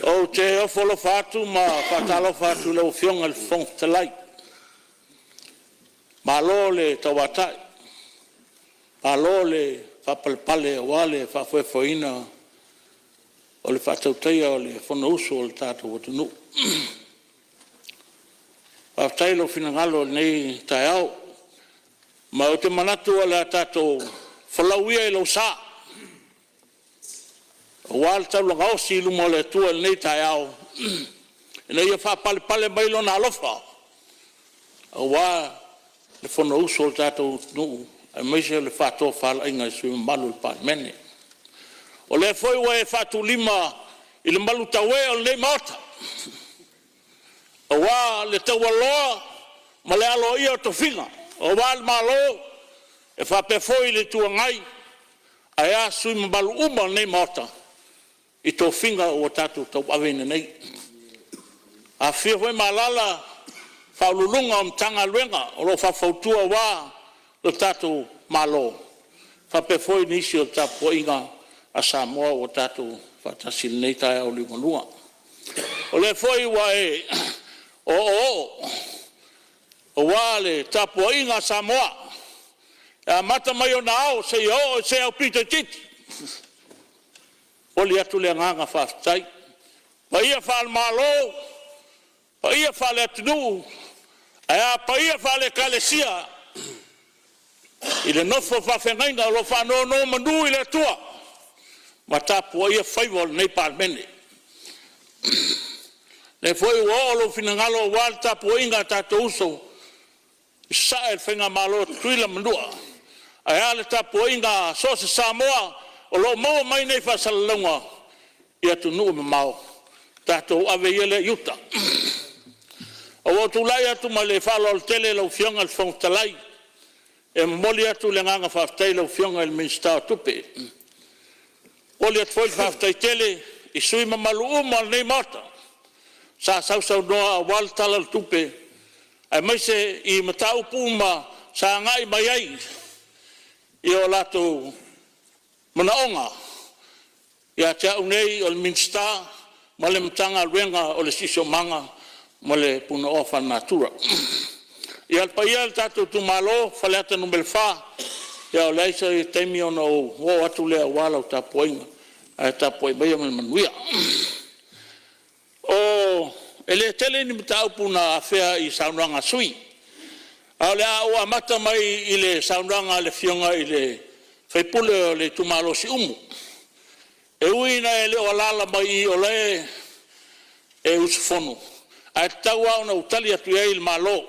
O te ofolo fatu ma fatalo fatu le ufionga le fong talai. Malo le tawatai. Malo le fapalpale wale fafuefoina o le fatauteia o le fonousu o le tātou watunu. Faatailo finagalo nei taeao ma o te manatu o le tātou falauia I lo sa. Wal tau langa osi lumo le tua nei taeao. Ina ia fapalpale mai lona alofa. Wa le fonousu o le tātou watunu. Ai maise le fato fala inga sui malu le paimene. O le foi wa e fatu lima I le malu tawe o le mata. O wa le tawaloa ma le alo ia o tofinga. O wa le malo e fape foi le tuangai ai a sui malu uma le mata. I tofinga o tatu tau awene nei. A fia foi malala faululunga o mtanga luenga o lo fafautua wa lo tatu malo. Fape foi nisi o tapu inga a Samoa o tatu fatasil nei tae o limonua. O le foi wa e o wale tapu inga Samoa. A mata mai o nao se o pita titi. O li atu le nganga whaftai. Pa ia whal malo, pa ia whal atunu, pa ia whal kalesia. I le nofo whawhengaina o lo whanau no manu I le tua. Ma tapu ia whaiwal nei parmene. Le foi o lo finangalo wal tapu inga tato uso. Sa e whenga malo tuila manua. Ai ale tapu inga sosa Samoa o lo mau mai nei whasalalunga. Ia tu nuu me mau. Tato ave iele yuta. O tulai atu ma le whalo al tele lau fionga al whongtalai. E moli atu le nganga whaftai lau fionga il minstau tupe. Oli atu foi whaftai tele I sui mamalu umal nei mata. Sa sau noa wal talal tupe. Ai maise I matau puma sa ngai mai ai. I o lato manaonga. Ia te au nei o le minsta ma le mtanga luenga o le siso manga ma le puna ofa natura. Ia alpaia le tatou tumalo faleata numelfa ia o leisa I taimi ona o atu lea wala o tapuainga a tapuai mai ma manuia. O ele tele ni mtau puna afea I saunranga sui. A le o amata mai I le saunranga le fionga I le faipule o le tumalo si umu. E uina ele o lala mai o le e usufonu. A taua ona utali atu ia il malo.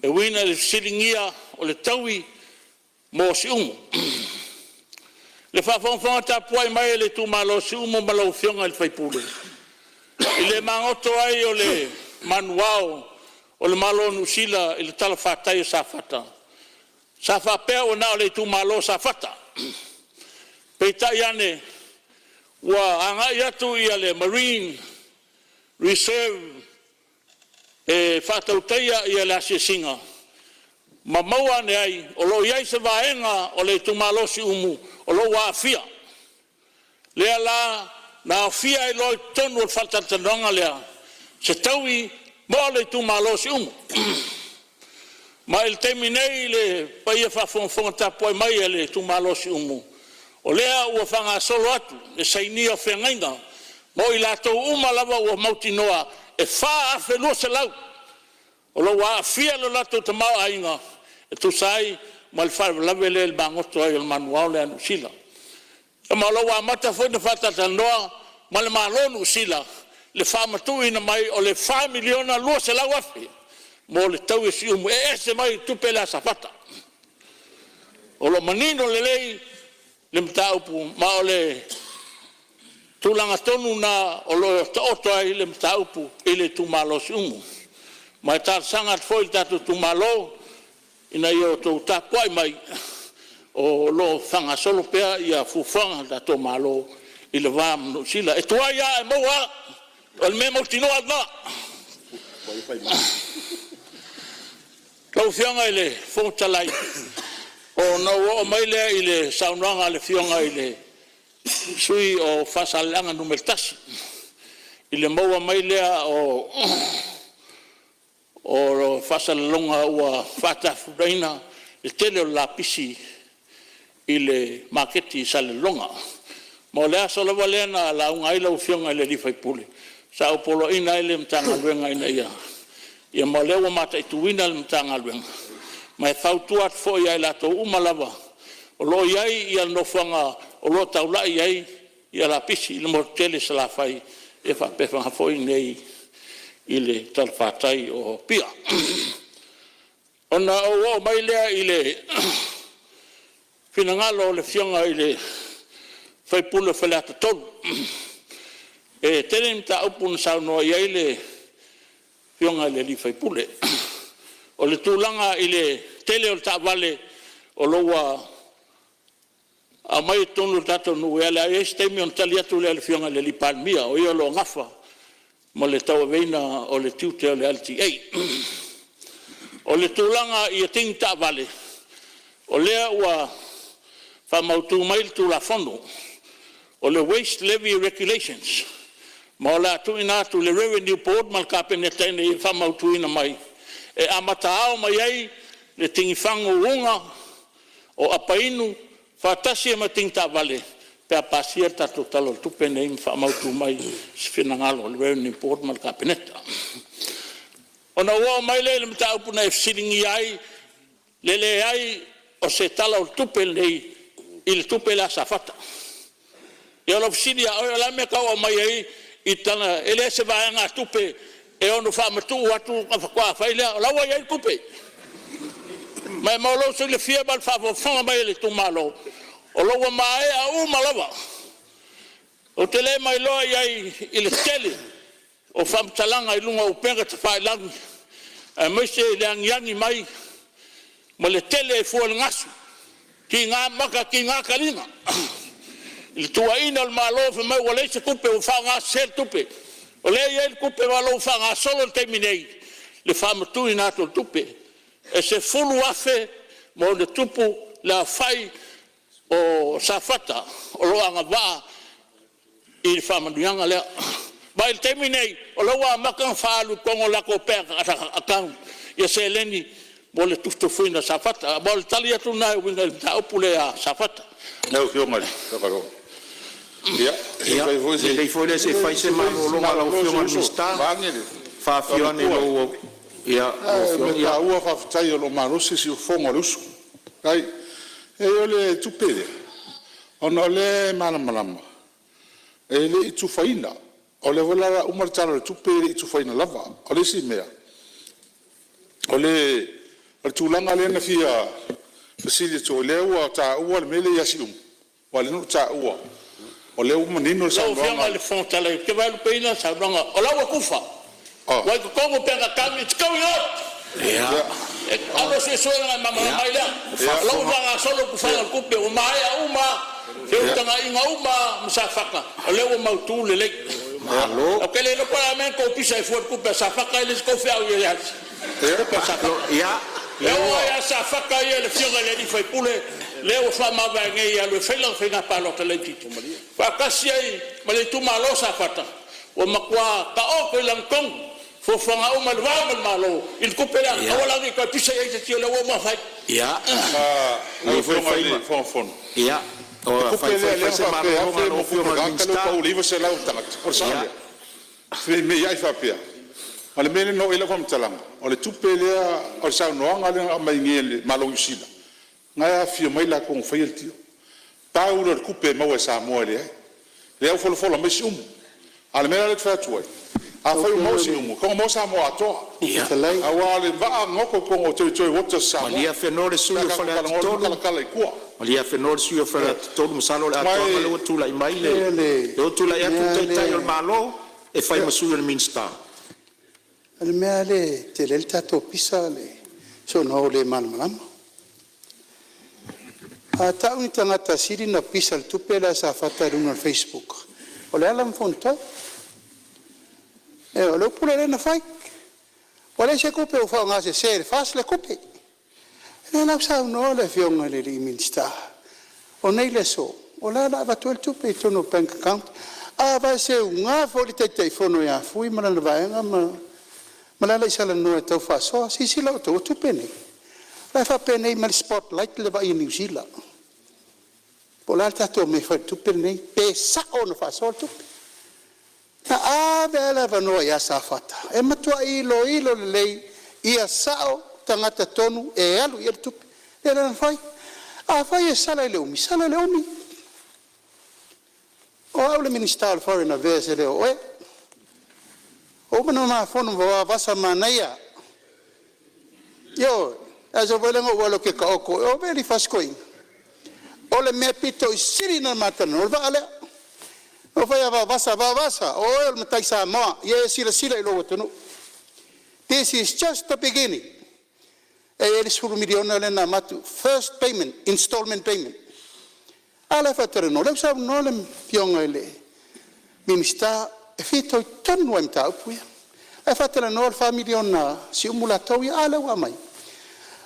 E uina le silingia o le taui mo si umu. Le whawhongwhanga tapuai mai le tu malo si umu malau fionga il faipule. I le mangoto ai o le manuao o le malo nusila I le tala whatai sa fata. Sa whapea o na o le tu malo sa fata. Peita iane wa angai atu ia le Marine Reserve e whatauteia ia le asiasinga. Ma maua ne ai, o lo iai se vaenga o le tumalosi umu, o lo waafia. Lea la, na afia I loi tonu o whatatanonga lea, se taui mo le tumalosi umu. Ma il teminei le paia whawhongwhonga tapuai mai e le tumalosi umu. O lea ua whanga solo atu, e sainia whengainga, mo I latou uma lava ua mauti noa, e wha afe lua se lau. O lo wa fia lo latou te mau ainga, e tu sai, ma le whare lawe le bangoto ai o manuao le anu sila. E ma lo wa mata foi na whatata noa, ma le malonu sila, le whamatu ina mai o le 5 miliona lua se lau afe. Mo le tau e si umu, e ese mai tupe la safata. O lo manino le lei, le mtaupu, ma o le tulanga tonu na o lo oto ai le mtaupu, ile tu malo si umu. Ma tar sangat foi tatu tu malo, ina yo to tapuai mai, o lo fanga solo pea ia fufanga tatu malo, ile vam no sila. E tua ia e moa, o le memo tino adna. Kau fianga ile fontalai, o no o mai le ile saunanga le fionga ile sui o fasalanga numertasi i le maua mai lea o fasalalonga ua fatafuraina le tele o lapisi i le maketi salelonga mo lea solova lea na launga ai lau fionga i le lifaipule sa upolo ina i le mtangaluenga ina ia mo lea ua mataituina le mtangaluenga mai fautua fo ia i lato umalava o lo iai ia nofanga o lo taula iai ia lapisi i le mortele salafai e whapewhanga foi nei i le talwhatai o pia. Ona o mai lea i le finangalo o le fionga i le whaipule whaleata tolu. E tene mta upuna saunoa iai le fionga i le li whaipule. O le tūlanga i le tele o le ta'wale o loa a mai tonu tato nu ele ai stemi on talia tu le fionga le palmia o io lo ngafa mo le tau veina o le tiute o le LTA o le tulanga i tinta vale o le ua fa mautu mai tu la fondo o le waste levy regulations mo la tu ina tu le revenue board mal kapeneta ni fa mautu ina mai e amatao mai ai le tingifango unga o apainu fatasi e matinta vale pe pasia tato talo tupe nei fa mautu mai sfinangalo le revenue board mal kapeneta ona wa mai le mta upuna e silingi ai le ai o se talo tupe nei il tupe la safata e lo fsidia o la me ka o mai ai itana ele se va nga tupe e ono fa matu watu kwa fa ile la wa ai tupe mai malo se le fia bal fa fa mai le tu malo o lo mai a u malava o tele mai lo ai il tele o fa talanga i lunga o pega te fa lang a mai se yang mai mo le tele fo ngasu ki nga maka ki nga kalina il tua ina il malo fa mai wale se tupe o fa nga ser tupe o le il tupe malo fa nga solo terminei le fa matu ina to tupe e se fulu afe mo le tupu la fai o safata o lo anga va il fa manduanga le ba il terminei o lo wa makan fa lu kongo la ko per account ya se leni mo le tusto fuina safata mo talia tu na winga ta opule a safata no fio mal kakaro ya le foi se fai se malo lo malo fio mal sta fa fio ni lo ya ya ua fa tai lo malo se si fongo lusu kai e ole tupele ona le malama e le tu faina o le vola umar talo tupele tu faina lava o le si mea o le tulanga le na fia fasili to le ua ta ua le mele yasium wale no ta ua o le uma nino sa ronga le fonta le ke va le peina sa ronga o la ua kufa wa ko como pega cami it's going out alo se suena mama mai la lo va solo ku fa ku pe o mai uma ke utanga inga uma msafaka o le ua mautu le malo o ke le no para men ko pisa e for ku pe safaka le ko fa o ya ya ya safaka ye le fionga le di fai pule le o fa ma va ngai ya le fela fena pa lo tele tito fa kasi ai ma le tu malo safata o makwa ka o ko lang kong fo fanga o mal va mal malo il kupela o la ni ko pisa ye se le o ma fai ya no fo mai fon ya o fai se malo fio mal sta o livro se la o tanga por sa me ya fa pia ale mele no ele kom talanga o le tupele o sa no nga le mai ngele malo usila nga ya fio mai la kon fail tio paulo le kupe mo sa mo le o folo me sum ale mele le fatwa a fa mo sum ko mo sa mo ato a wale va ngoko ko o toi water sa mo ia fenore su yo fala todo kala ku ia fenore su yo fala todo musalo le ato le tu la mai le tu la ya tu tai o malo e fai mo su yo minsta al mea le te le tato pisa le so no le malama a ta un tangata siri na pisa le tupela sa fata runga Facebook o le alam fonta e o lo pula le na fai o le se kope o fa nga se ser fas le kope e na sa no le fionga le minsta o nei le so o la vatu el tupe tono bank account a va se unga fo le te fono ya fui mana na vaenga ma la sala no tau fa so si la to tupe ni la fa pene mal spotlight le va in New Zealand po la to me fa tupe ni pe sa on fa so tupe na a vela va no ya sa fata e matua ilo le ia sao tangata tonu e alu ia tupe era fai a fai e sala le umi o au le Minister of Foreign Affairs le oe o mana ma fono va vasa manaia yo aso volengo walo ke ka oko o very fast coin o le me pito i siri na matano o vale o fai va vasa o el matai sa ma ye sila lo wotono this is just the beginning ele suru miliona le na matu first payment installment payment ala fatare no le sa no le pionga ele minister e fito tonu am ta pu e fatare no fa miliona si umulato ya ala wa mai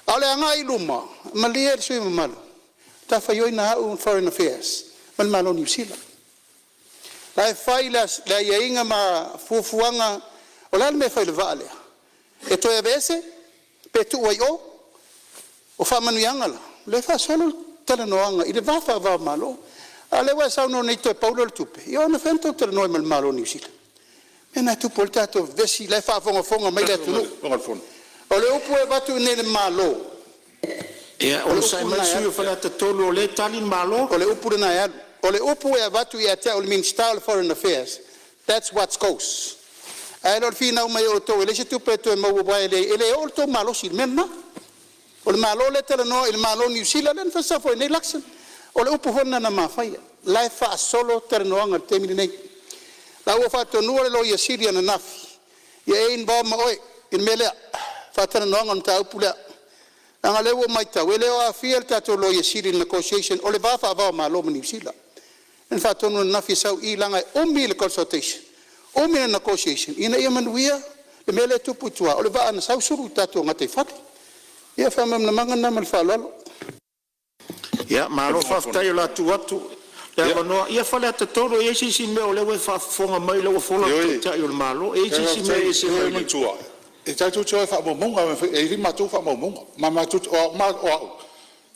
ala nga iluma malier sui mal ta fayo na foreign affairs mal malo New Zealand la failas la yainga ma fufuanga ola me faile vale e to e vese pe tu o fa manuanga le fa solo tala noanga i le vafa va malo ale wa sa no nei to paulo le tupe io na fento tala no mal malo New Zealand e na tu portato vesi le fa fonga mai le tu o le upu e batu nei malo e o sai mai su fa la tolo le tali malo o le upu na ya o le upu e batu ia te o le Minister of Foreign Affairs that's what goes ai lo fina mai o to le se tupe to mo wa ele o to malo si menna o le malo le tele no il malo New Zealand len fa sa foi nei laksen o le upu honna na mafai la fa solo tele no anga temini nei la o fa to no le lo ye Syria na nafi ye in ba ma oi in mele fa tele no anga ta upu le anga le o mai ta we le o fiel ta to lo ye Syria negotiation o le va fa va malo New Zealand en fa to no nafi sa i langa o mil consultation o mil negotiation ina ia manuia le mele tu putua o le va ana sa suru ta to ngate fati ia fa mam na manga na mal fa lalo ia malo fa tai la tu watu le no ia fa le toro e si me o le fa fonga mai le fonga tai o malo e si me e si me tua e tai tu fa mo monga e ri ma tu fa mo monga ma tu o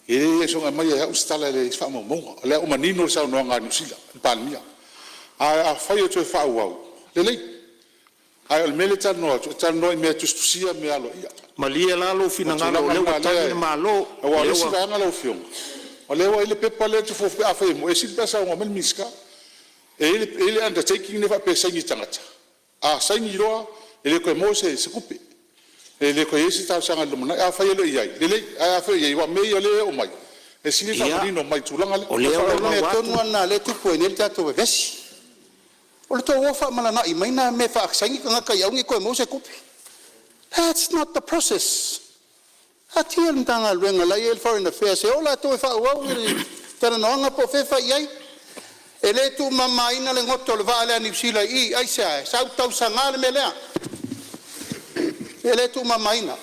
e so mai e ustala le fa mo monga le o manino sa no nga nusila palmia a fa yo tu fa wa le ai al militar no me tu sia me alo ia malia lalo finangalo le watani malo o le sanga lo fiong o le ile pepa le tu fo a fe mo e si pesa o mel miska e ile undertaking ne va pesa ni tangata a sai ni ro ele ko mo se kupe ele ko yesi ta sanga lo na a fa ile ia le a fa ia wa me ile o mai e si ni fa no mai tu langa o le tonu na le tu po ni ta to vesi o le to wo fa mala na i mai na me fa sai nga ka ia ngi ko mo se kupe. That's not the process. Atiel tanga luenga la el foreign affairs e ola to fa wa tera no nga po fe fa ia ele tu mama ina le ngoto le vale New Zealand I ai sa tau sanga le melea ele tu mama ina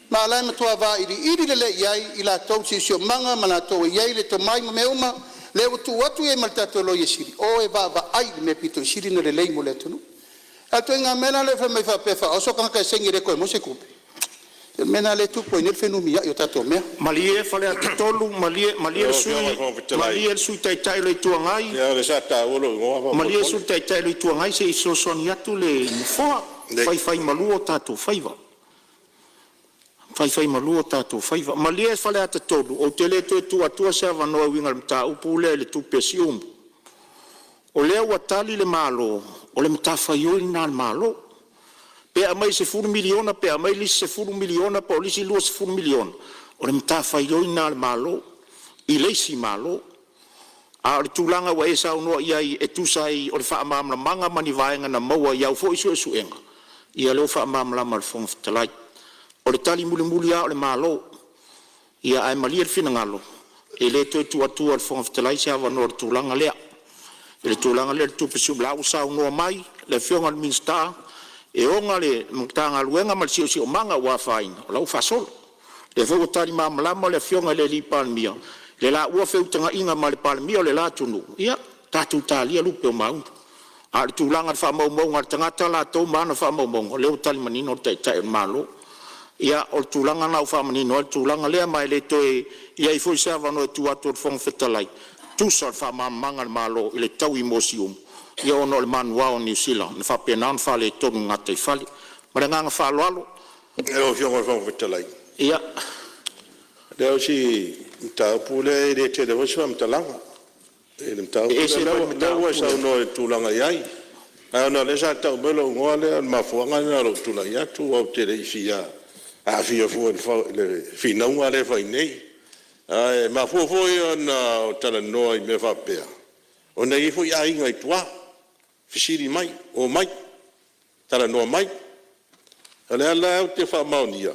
ma la me to va iri le ia ila to si sio manga mana to ia le to mai me uma le tu watu e malta to lo yesiri o e va ai me pito siri no le lei mo le tunu ato nga mena le fa mai fa pe fa o so ka sengi re ko mo se kupe mena le tu po nel fenumi yo tato me malie fa le tolu malie sui tai le tuangai ya le sa ta olo malie sui tai le tuangai se so sonia tu le fo fai malu o tato faiva fai malu o tato faiva malie fa le tolu o tele tu atua se va no winga mta upule le tu pesium o le watali le malo o le mtafa yo ina malo pe amai se furu miliona pe amai li se furu miliona po li si lu se furu miliona o le mtafa yo ina malo i le si malo a le tulanga wa esa no ia e tu sai o le fa mamla manga mani vaenga na maua ia fo isu enga ia le fa mamla mal fon talai o le tali muli o le malo ia ai mali fina ngalo e le tu al fon talai sa va no tulanga le le tulanga le tu pesu bla usa no mai le fionga al minsta e onga le mtanga luenga mal si manga wa fain la fa sol le fo tali mamla le fionga le lipan mia le la ua feutanga inga ma le palemia o le la tunu ia tatou talia lupe o maunga a le tūlanga wha maumau ngā tangata la tau mana wha maumau leo tali manino te tai malo ia o le tūlanga nau wha manino o le tūlanga lea mai le toe ia i fwoi sa wano e tu atu o le whong whetalai tūsa wha mamanga le malo i le tau i mosium ia ono le manua o New Zealand na wha pena wha le tonu ngā te whali ma le nganga wha aloalo e o fionga le whong whetalai ia leo si mtaupule i le te lewa siwa mtalanga ele mtaupule lewa sa uno e tūlanga iai ana le sa tau melo ngoa le mafuanga na lo tula ia tu o te le fia a fia fu le fina unga le fai nei ai mafu fu na o tala no i me fa pea o nei fu ia inga i tua fisiri mai o mai tala no mai ale ala o te fa maunia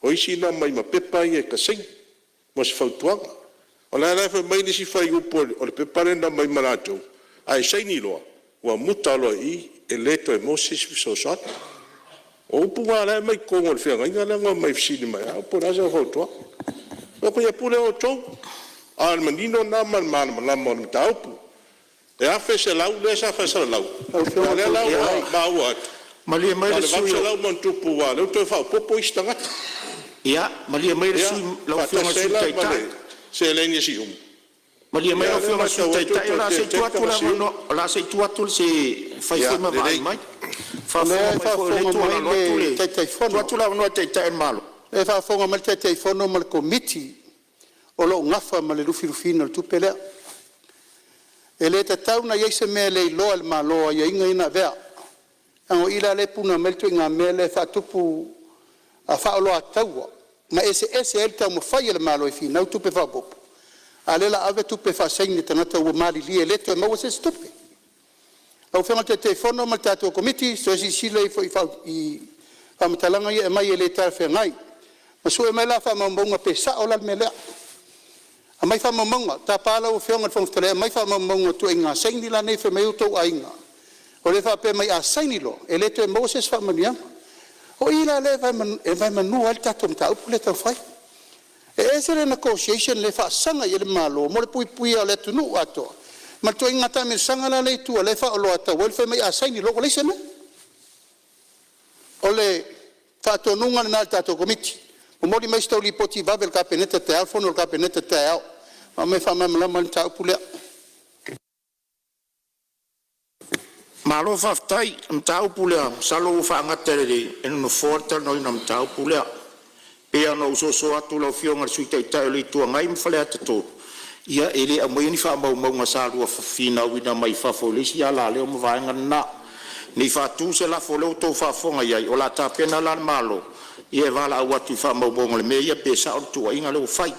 o isi na mai ma pepa i e kasing mo se fautuanga o la la fa mai ni si fai upo o le pepa le na mai marato ai sei ni loa wa mutalo i e leto e Moses so sot o puwa la mai ko ngol fe nga la mai fsini mai a po ra so foto o ko ya pule o to al manino na man la mon taupu e a fe se lau le sa fe se lau o le lau ba wa malia mai le sui lau mon tu puwa le to fa popo istanga ia malia mai le sui lau fionga sui tai se le ni si malia mai o fionga sui tai tai la se tuatu la no la se tuatu se fai ma vai mai fa tuatu la no tai tai malo e fa fonga mal tai fono mal committee o lo ngafa mal lu filufino tu pele e le tau na yese me le lo al malo ya inga ina vea o ila le puna mel tu nga mele fa tupu a fa lo atau ma ese el tamo fai le malo e fina tu pe fa bop alela ave tu pe fa segni tanata o mali li eletto e ma se stupi au fema te telefono ma tato committee so si sile i fa matalanga e mai ele tar fe ngai ma so e mai la fa mambonga pe sa ola mele a mai fa mambonga ta pala o fema fong tele mai fa mambonga tu inga segni la nei fe mai to ainga o le fa pe mai a segni lo eletto e Moses fa mania o ila le vai manu al tato mta upule ta fai e se le negotiation le fa sanga ye le malo mo le pui ale tu no ato ma to inga ta me sanga la le tu le fa lo ata wel fe mai asai ni lo le sene ole fa to nunga na alta to committee o mo di mai sto li poti va vel capeneta telefono il capeneta te ma me fa mam la mal ta pule malo fa tai mta pule salo fa ngatere en no forte no ina mta pule pea no so atu lo fionga sui tai le tu ngai mfale atu ia ele a moi ni fa mau nga salu fina wina mai fa folisi ala le mo va ngana ni fa tu se la folo to fa fonga ia o la ta pena la malo ia va la watu fa mau le me ia pesa o tu inga le fai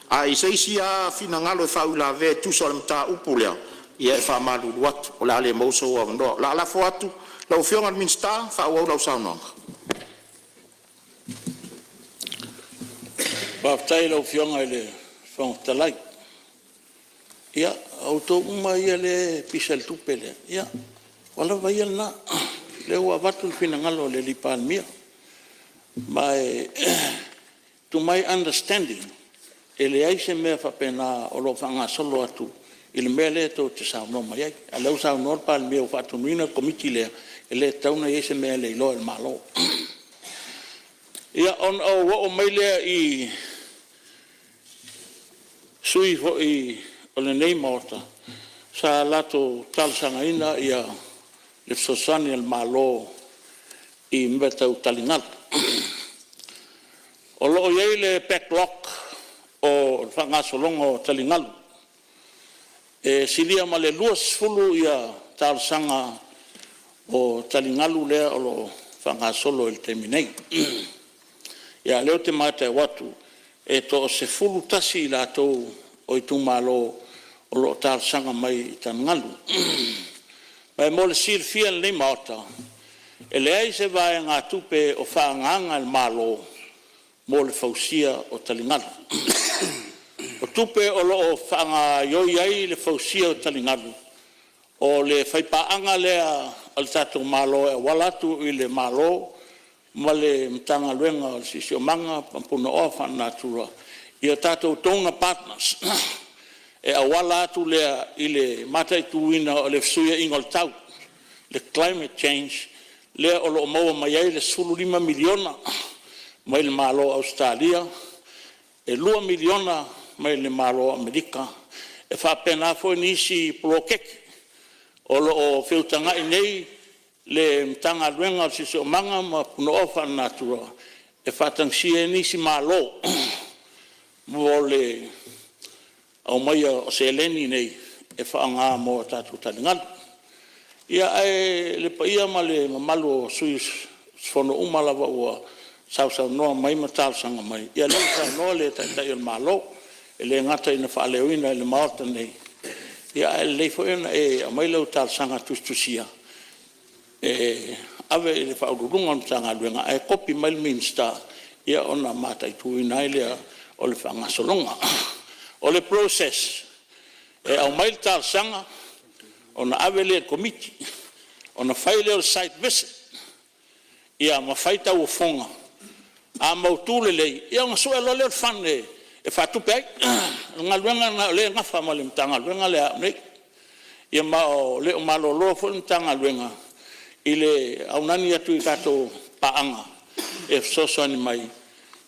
ai sei sia fina ngalo fa ula ve tu so mta upulea ia fa malu wat o la le mo so o ndo la fo atu lo fionga minsta fa o lo sa no Baftai lo fionga le fong talai. Ia auto uma ia le pisal tupele. Ia wala vai na le wa batul finangalo le lipalmia. My to my understanding ele ai se me fa pena o lo fanga solo atu il mele to te sa no mai ale usa no palmia o fatu nina komitile ele tauna ia se me le lo el malo. Ia on o maile I sui ho I o le nei morta sa lato tal sangaina ia le sosani el malo I mbeta utalingal o lo ye le backlock o fangasolongo talingal e silia male luas fulu ia tal sanga o talingalu le o lo fangasolo el terminei ia leo te mata watu e to se fulu tasi la to o tu malo o lo tal sanga mai tangalu mai mol sir fiel le mata ele ai se vai nga tupe o fanganga al malo mol fausia o talingalu o tupe o lo fanga yo ai le fausia o talingalu o le faipaanga le al tatu malo e walatu I le malo male mtanga luenga o sisio manga pampuno ofa natura ia tātou tonga partners e awala atu lea i le mataituina o le fesuia inga o le tau le climate change lea o loo maua mai ai le 5 miliona mai le malo Australia e 2 miliona mai le malo Amerika e whapena foi nisi prokeki o loo whiutanga i nei le mtanga luenga o sisi o manga ma puno ofa natura e whatangsia nisi malo mo le au mai o se eleni nei e whaanga mo tatu talingal ia e le paia ma le mamalu o sui fono umalawa ua sau noa mai matalsanga mai ia le sa noa le tai o malo e le ngata ina whaaleuina e le maota nei ia e le foena e mai lau talsanga tustusia e ave e le whaururunga mtanga luenga e kopi mai le minsta ia ona mata i tuina ilea o le whangasolonga o le process e au mai talsanga ona ave le komiti ona whaile o site visit ia ma whaita ua fonga a mautule lei ia nga sua lo le whane e whatupe ai ngā luenga na le ngafa ma le mtanga luenga le a nei ia ma o le o malolo fo le mtanga luenga i le aunani atu i kato paanga e fsosani mai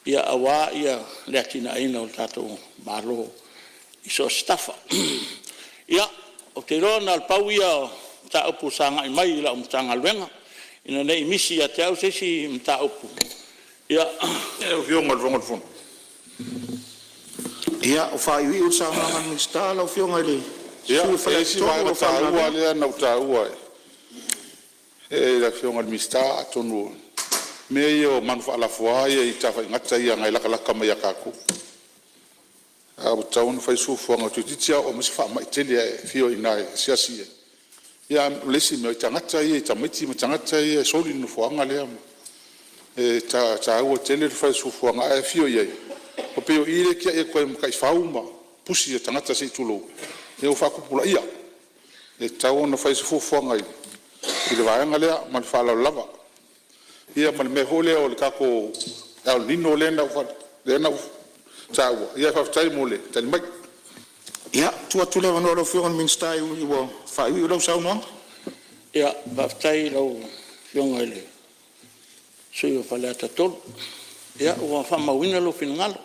ia awa ia le atina aina o tato malo i so stafa ia o te roa na alpau ia ta upu sanga i mai la mtanga luenga ina nei misi ia te au sesi mta upu ia e o fionga rongo fon ia o whaiwi o sa nganga minsta la o fionga le ia e si vai o tāua lea na tāua e la fionga mista atonu me yo manfa ala foa ia i tafa ngata ia ngai laka mai akaku a o taun fai su fonga tutitia o msi fa mai tele fio ina siasia ia lesi me tangata ia tamiti me tangata ia soli no foanga lea e ta o tele fai su fonga e fio ia o peo ile kia e ko kai fauma pusi ia tangata se tulo e o fa ku pula ia e taun no fai su fonga ile vaanga lea man fa la lava ia mal me hole o le kako al nino lena fa lena tawa ia fa tai mole tai mai ia tu le vano lo fion minsta i wo fa i lo sa no ia fa tai lo fion ele sui fa la tatol ia o fa ma wina lo finalo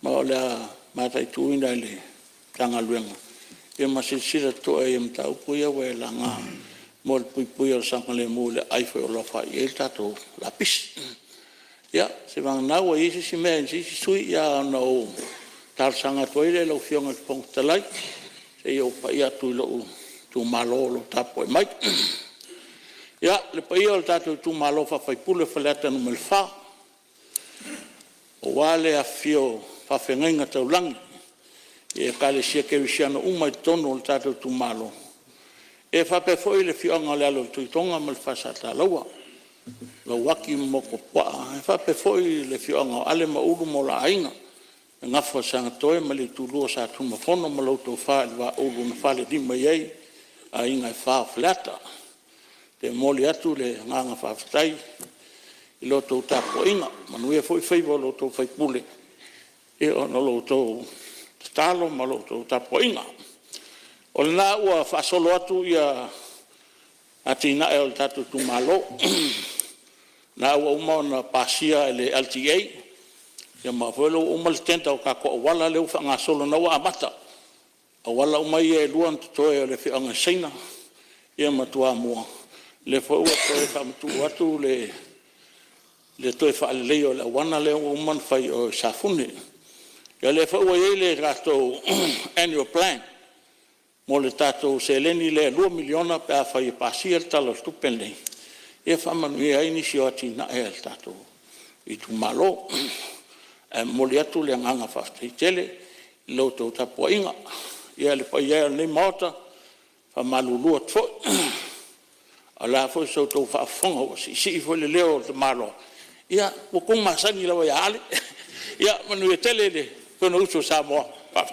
ma la ma tai tu ina le tanga luenga ia ma se sira to e mta u ia we la nga mol pui o sanga le mole ai foi o la fa e tato la pis ia se van na o isi si men si sui ia no tar sanga toile lo fionga pong talai se io pa ia tu lo tu malo lo tapo mai ia le pa ia tato tu malo fa fai pule fa leta no melfa o wale a fio fa fenga taulang e kale sia ke visiano uma tono tato tu malo e fa pe foi le fionga le alo tu tonga mal fa sa ta lawa lo waki mo ko pa e fa pe foi le fionga ale ma ulu mo la ainga nga fa sa toe ma le tu lo sa tu ma fono ma lo to fa va ulu na fa le di mai ai ainga fa flata te moli atu le nga fa stai i lo to ta po inga ma no e foi fei lo to fai pule e no lo to stalo ma lo to ta po inga o na ua fa solo atu ia atina el tatu tu malo na ua uma na pasia ele LTA ia ma velo uma le tenta o ka ko wala le ufa nga solo na ua amata o wala uma ia luan to e le fi anga sina ia ma tua mo le fo ua to e fa tu atu le to e fa le o le wana le uma fai o safune ia le fo ua ile rato annual plan mo le tato se leni le 2 miliona pe a fai pasia talo stupende e fa manu ia inisio atina e el tato i tu malo mo le atu le nganga fa tele lo to tapo inga ia le pa ia le mota fa malulu fo ala fo so to fa fongo si fo le leo de malo ia ko kung masani la wa ia manu tele le kono uso sa mo pa